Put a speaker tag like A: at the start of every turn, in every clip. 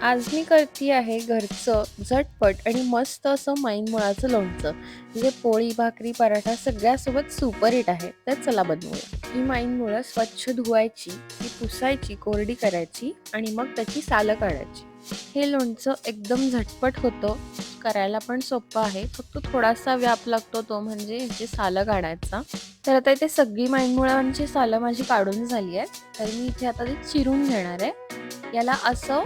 A: आज मी करते आहे घरचं झटपट आणि मस्त असं मुळाचं लोणचं. म्हणजे पोळी, भाकरी, पराठा सगळ्यासोबत सुपर हिट आहे. तर चला बनवूया. ही मुळं स्वच्छ धुवायची, ती पुसायची, कोरडी करायची आणि मग त्याची सालं काढायची. हे लोणचं एकदम झटपट होतं. करायला पण सोपं आहे. फक्त थोडासा व्याप लागतो तो म्हणजे ह्याची सालं काढायचा. तर आता इथे सगळी मुळांची सालं माझी काढून झाली आहे. तर मी इथे आता ती चिरून घेणार आहे. याला असं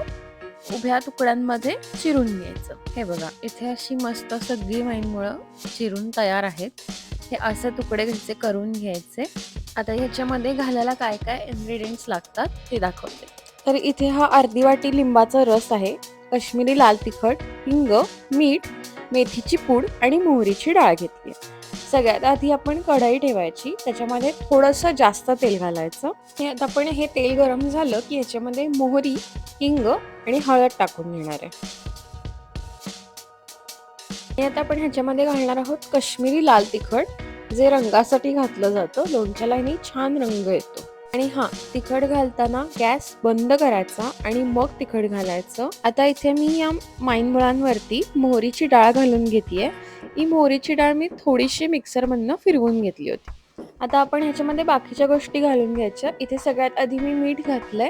A: उभ्या तुकड्यांमध्ये चिरून घ्यायचं. हे बघा इथे अशी मस्त सगळी मुळं चिरून तयार आहेत. हे असे तुकडे घ्यायचे, करून घ्यायचे. आता ह्याच्यामध्ये घालायला काय काय इन्ग्रेडियंट्स लागतात ते दाखवते. तर इथे हा अर्धी वाटी लिंबाचा रस आहे, काश्मीरी लाल तिखट, हिंग, मीठ, मेथीची पूड आणि मोहरीची डाळ घेतली. सगळ्यात आधी आपण कढई ठेवायची, त्याच्यामध्ये थोडंसं जास्त तेल घालायचं. हे आता आपण हे तेल गरम झालं की ह्याच्यामध्ये मोहरी, हिंग आणि हळद टाकून घेणार आहे. आणि आता आपण ह्याच्यामध्ये घालणार आहोत काश्मीरी लाल तिखट, जे रंगासाठी घातलं जातं. लोणच्याला याने छान रंग येतो. आणि हा तिखट घालताना गॅस बंद करायचा आणि मग तिखट घालायचं. आता इथे मी या मुळांवरती मोहरीची डाळ घालून घेतेय. ही मोहरीची डाळ मी थोडीशी मिक्सरमधनं फिरवून घेतली होती. आता आपण ह्याच्यामध्ये बाकीच्या गोष्टी घालून घ्यायच्या. इथे सगळ्यात आधी मी मीठ घातलंय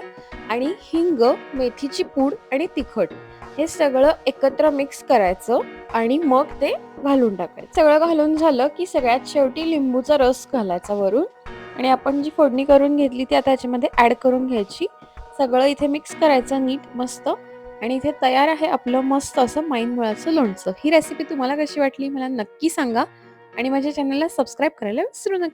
A: आणि हिंग, मेथीची पूड आणि तिखट हे सगळं एकत्र मिक्स करायचं आणि मग ते घालून टाकायचं. सगळं घालून झालं की सगळ्यात शेवटी लिंबूचा रस घालायचा वरून आणि आपण जी फोडणी करून घेतली ती आता याच्यामध्ये ऍड करून घ्यायची. सगळं इथे मिक्स करायचं नीट मस्त आणि इथे तयार आहे आपलं मस्त असं मुळाचं लोणचं. ही रेसिपी तुम्हाला कशी वाटली मला नक्की सांगा आणि माझ्या चॅनलला सबस्क्राईब करायला विसरू नका.